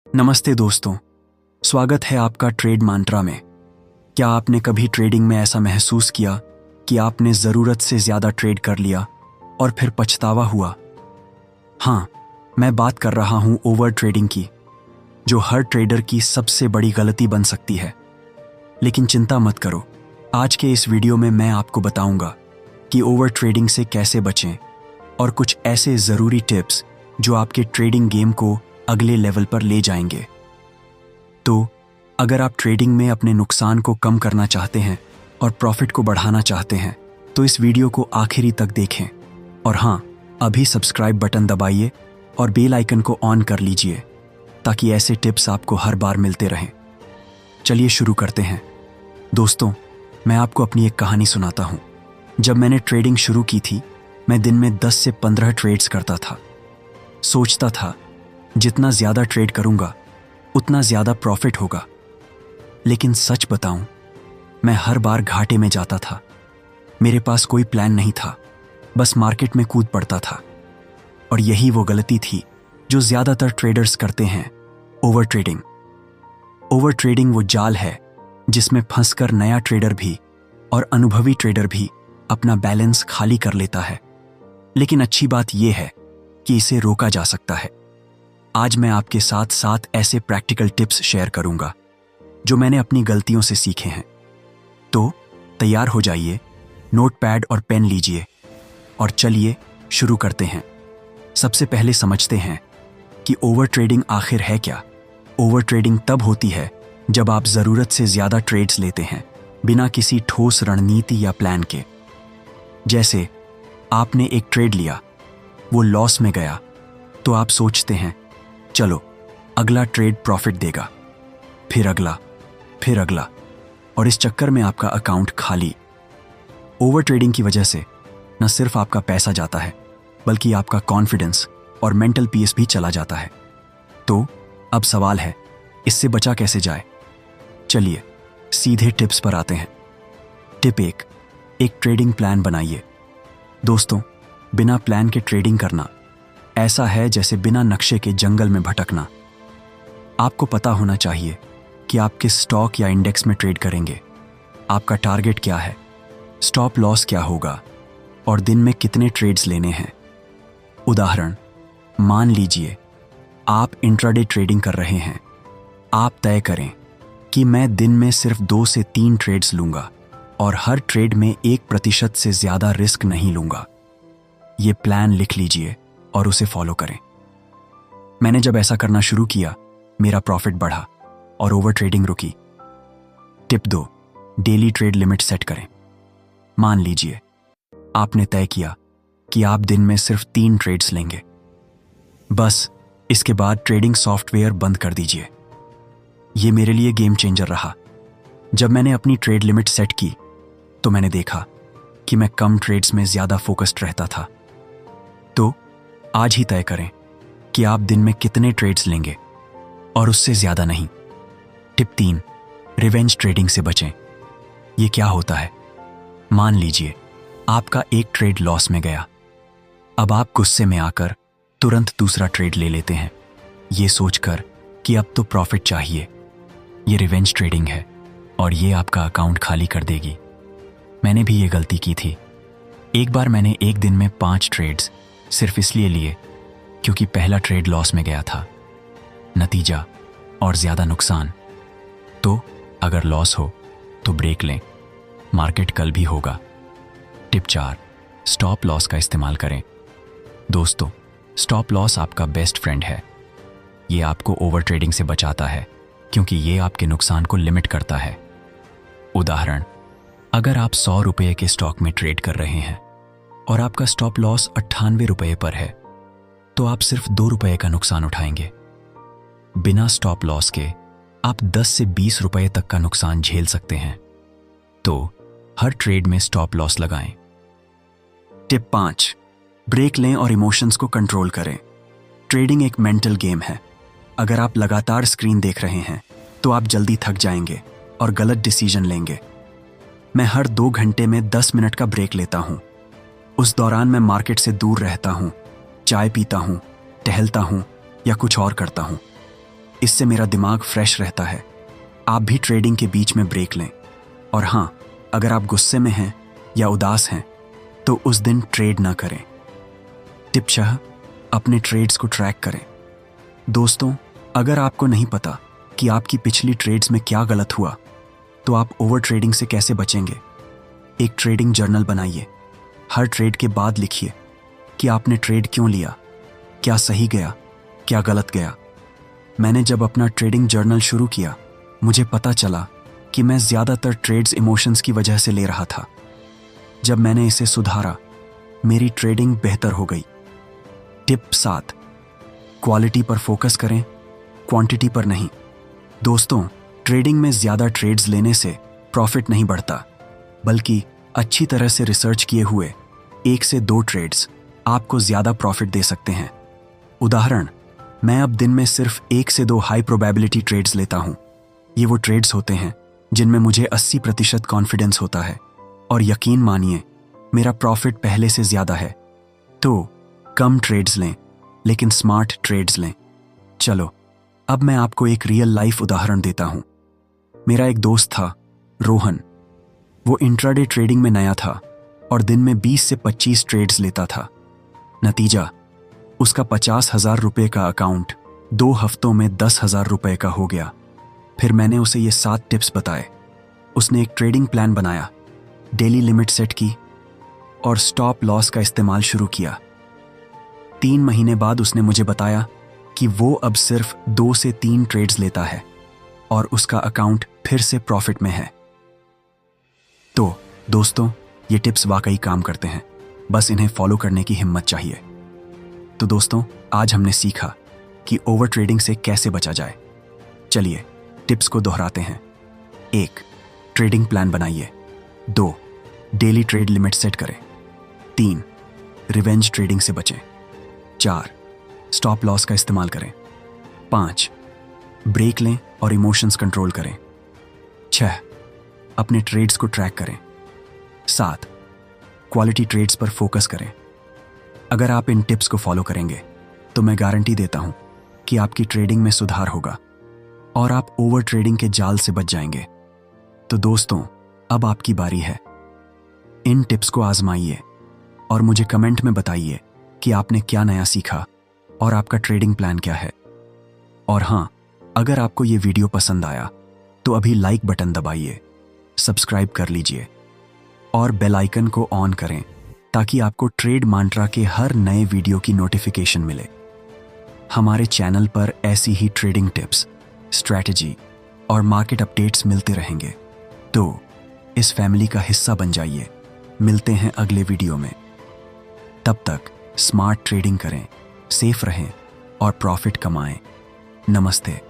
नमस्ते दोस्तों, स्वागत है आपका ट्रेड मंत्रा में। क्या आपने कभी ट्रेडिंग में ऐसा महसूस किया कि आपने ज़रूरत से ज़्यादा ट्रेड कर लिया और फिर पछतावा हुआ? हाँ, मैं बात कर रहा हूँ ओवर ट्रेडिंग की, जो हर ट्रेडर की सबसे बड़ी गलती बन सकती है। लेकिन चिंता मत करो, आज के इस वीडियो में मैं आपको बताऊंगा कि ओवर ट्रेडिंग से कैसे बचें और कुछ ऐसे ज़रूरी टिप्स जो आपके ट्रेडिंग गेम को अगले लेवल पर ले जाएंगे। तो अगर आप ट्रेडिंग में अपने नुकसान को कम करना चाहते हैं और प्रॉफिट को बढ़ाना चाहते हैं तो इस वीडियो को आखिरी तक देखें। और हाँ, अभी सब्सक्राइब बटन दबाइए और बेल आइकन को ऑन कर लीजिए ताकि ऐसे टिप्स आपको हर बार मिलते रहें। चलिए शुरू करते हैं। दोस्तों, मैं आपको अपनी एक कहानी सुनाता हूँ। जब मैंने ट्रेडिंग शुरू की थी, मैं दिन में 10 से 15 ट्रेड्स करता था। सोचता था जितना ज़्यादा ट्रेड करूंगा उतना ज़्यादा प्रॉफिट होगा। लेकिन सच बताऊं, मैं हर बार घाटे में जाता था। मेरे पास कोई प्लान नहीं था, बस मार्केट में कूद पड़ता था। और यही वो गलती थी जो ज़्यादातर ट्रेडर्स करते हैं, ओवर ट्रेडिंग। ओवर ट्रेडिंग वो जाल है जिसमें फंसकर नया ट्रेडर भी और अनुभवी ट्रेडर भी अपना बैलेंस खाली कर लेता है। लेकिन अच्छी बात यह है कि इसे रोका जा सकता है। आज मैं आपके साथ 7 ऐसे प्रैक्टिकल टिप्स शेयर करूंगा जो मैंने अपनी गलतियों से सीखे हैं। तो तैयार हो जाइए, नोटपैड और पेन लीजिए और चलिए शुरू करते हैं। सबसे पहले समझते हैं कि ओवर ट्रेडिंग आखिर है क्या। ओवर ट्रेडिंग तब होती है जब आप ज़रूरत से ज़्यादा ट्रेड्स लेते हैं बिना किसी ठोस रणनीति या प्लान के। जैसे आपने एक ट्रेड लिया, वो लॉस में गया, तो आप सोचते हैं चलो अगला ट्रेड प्रॉफिट देगा, फिर अगला, और इस चक्कर में आपका अकाउंट खाली। ओवर ट्रेडिंग की वजह से न सिर्फ आपका पैसा जाता है बल्कि आपका कॉन्फिडेंस और मेंटल पीस भी चला जाता है। तो अब सवाल है, इससे बचा कैसे जाए? चलिए सीधे टिप्स पर आते हैं। टिप 1, एक ट्रेडिंग प्लान बनाइए। दोस्तों, बिना प्लान के ट्रेडिंग करना ऐसा है जैसे बिना नक्शे के जंगल में भटकना। आपको पता होना चाहिए कि आप किस स्टॉक या इंडेक्स में ट्रेड करेंगे, आपका टारगेट क्या है, स्टॉप लॉस क्या होगा और दिन में कितने ट्रेड्स लेने हैं। उदाहरण, मान लीजिए आप इंट्राडे ट्रेडिंग कर रहे हैं। आप तय करें कि मैं दिन में सिर्फ 2 से 3 ट्रेड्स लूंगा और हर ट्रेड में 1% से ज़्यादा रिस्क नहीं लूंगा। ये प्लान लिख लीजिए और उसे फॉलो करें। मैंने जब ऐसा करना शुरू किया, मेरा प्रॉफिट बढ़ा और ओवर ट्रेडिंग रुकी। Tip 2, daily trade limit set करें। मान लीजिए आपने तय किया कि आप दिन में सिर्फ 3 ट्रेड्स लेंगे। बस इसके बाद ट्रेडिंग सॉफ्टवेयर बंद कर दीजिए। यह मेरे लिए गेम चेंजर रहा। जब मैंने अपनी ट्रेड लिमिट सेट की तो मैंने देखा कि मैं कम ट्रेड्स में ज़्यादा फोकस्ड रहता था। तो आज ही तय करें कि आप दिन में कितने ट्रेड्स लेंगे और उससे ज़्यादा नहीं। टिप 3, रिवेंज ट्रेडिंग से बचें। ये क्या होता है? मान लीजिए आपका एक ट्रेड लॉस में गया। अब आप गुस्से में आकर तुरंत दूसरा ट्रेड ले लेते हैं, ये सोचकर कि अब तो प्रॉफिट चाहिए। ये रिवेंज ट्रेडिंग है और ये आपका अकाउंट खाली कर देगी। मैंने भी ये गलती की थी। एक बार मैंने एक दिन में 5 ट्रेड्स सिर्फ इसलिए लिए क्योंकि पहला ट्रेड लॉस में गया था। नतीजा और ज़्यादा नुकसान। तो अगर लॉस हो तो ब्रेक लें, मार्केट कल भी होगा। टिप 4, स्टॉप लॉस का इस्तेमाल करें। दोस्तों, स्टॉप लॉस आपका बेस्ट फ्रेंड है। ये आपको ओवर ट्रेडिंग से बचाता है क्योंकि ये आपके नुकसान को लिमिट करता है। उदाहरण, अगर आप 100 रुपये के स्टॉक में ट्रेड कर रहे हैं और आपका स्टॉप लॉस 98 रुपये पर है, तो आप सिर्फ 2 रुपये का नुकसान उठाएंगे। बिना स्टॉप लॉस के आप 10 से 20 रुपये तक का नुकसान झेल सकते हैं। तो हर ट्रेड में स्टॉप लॉस लगाएं। टिप 5, ब्रेक लें और इमोशंस को कंट्रोल करें। ट्रेडिंग एक मेंटल गेम है। अगर आप लगातार स्क्रीन देख रहे हैं तो आप जल्दी थक जाएंगे और गलत डिसीजन लेंगे। मैं हर 2 घंटे में 10 मिनट का ब्रेक लेता हूं। उस दौरान मैं मार्केट से दूर रहता हूं, चाय पीता हूं, टहलता हूं या कुछ और करता हूं। इससे मेरा दिमाग फ्रेश रहता है। आप भी ट्रेडिंग के बीच में ब्रेक लें। और हाँ, अगर आप गुस्से में हैं या उदास हैं तो उस दिन ट्रेड ना करें। टिप 6, अपने ट्रेड्स को ट्रैक करें। दोस्तों, अगर आपको नहीं पता कि आपकी पिछली ट्रेड्स में क्या गलत हुआ तो आप ओवर ट्रेडिंग से कैसे बचेंगे। एक ट्रेडिंग जर्नल बनाइए। हर ट्रेड के बाद लिखिए कि आपने ट्रेड क्यों लिया, क्या सही गया, क्या गलत गया। मैंने जब अपना ट्रेडिंग जर्नल शुरू किया, मुझे पता चला कि मैं ज़्यादातर ट्रेड्स इमोशंस की वजह से ले रहा था। जब मैंने इसे सुधारा, मेरी ट्रेडिंग बेहतर हो गई। टिप 7, क्वालिटी पर फोकस करें, क्वांटिटी पर नहीं। दोस्तों, ट्रेडिंग में ज़्यादा ट्रेड्स लेने से प्रॉफिट नहीं बढ़ता, बल्कि अच्छी तरह से रिसर्च किए हुए 1 से 2 ट्रेड्स आपको ज़्यादा प्रॉफिट दे सकते हैं। उदाहरण, मैं अब दिन में सिर्फ 1 से 2 हाई प्रोबेबिलिटी ट्रेड्स लेता हूँ। ये वो ट्रेड्स होते हैं जिनमें मुझे 80% कॉन्फिडेंस होता है और यकीन मानिए मेरा प्रॉफिट पहले से ज़्यादा है। तो कम ट्रेड्स लें, लेकिन स्मार्ट ट्रेड्स लें। चलो, अब मैं आपको एक रियल लाइफ उदाहरण देता हूँ। मेरा एक दोस्त था, रोहन। वो इंट्राडे ट्रेडिंग में नया था और दिन में 20 से 25 ट्रेड्स लेता था। नतीजा, उसका 50,000 रुपये का अकाउंट 2 हफ्तों में 10,000 रुपये का हो गया। फिर मैंने उसे ये 7 टिप्स बताए। उसने एक ट्रेडिंग प्लान बनाया, डेली लिमिट सेट की और स्टॉप लॉस का इस्तेमाल शुरू किया। 3 महीने बाद उसने मुझे बताया कि वो अब सिर्फ 2 से 3 ट्रेड्स लेता है और उसका अकाउंट फिर से प्रॉफिट में है। तो दोस्तों, ये टिप्स वाकई काम करते हैं, बस इन्हें फॉलो करने की हिम्मत चाहिए। तो दोस्तों, आज हमने सीखा कि ओवर ट्रेडिंग से कैसे बचा जाए। चलिए टिप्स को दोहराते हैं। 1, ट्रेडिंग प्लान बनाइए। 2, डेली ट्रेड लिमिट सेट करें। 3, रिवेंज ट्रेडिंग से बचें। 4, स्टॉप लॉस का इस्तेमाल करें। 5, ब्रेक लें और इमोशंस कंट्रोल करें। 6, अपने ट्रेड्स को ट्रैक करें। 7, क्वालिटी ट्रेड्स पर फोकस करें। अगर आप इन टिप्स को फॉलो करेंगे तो मैं गारंटी देता हूं कि आपकी ट्रेडिंग में सुधार होगा और आप ओवर ट्रेडिंग के जाल से बच जाएंगे। तो दोस्तों, अब आपकी बारी है। इन टिप्स को आजमाइए और मुझे कमेंट में बताइए कि आपने क्या नया सीखा और आपका ट्रेडिंग प्लान क्या है। और हाँ, अगर आपको ये वीडियो पसंद आया तो अभी लाइक बटन दबाइए, सब्सक्राइब कर लीजिए और बेल आइकन को ऑन करें ताकि आपको ट्रेड मांत्रा के हर नए वीडियो की नोटिफिकेशन मिले। हमारे चैनल पर ऐसी ही ट्रेडिंग टिप्स, स्ट्रैटेजी और मार्केट अपडेट्स मिलते रहेंगे। तो इस फैमिली का हिस्सा बन जाइए। मिलते हैं अगले वीडियो में। तब तक स्मार्ट ट्रेडिंग करें, सेफ रहें और प्रॉफिट कमाएं। नमस्ते।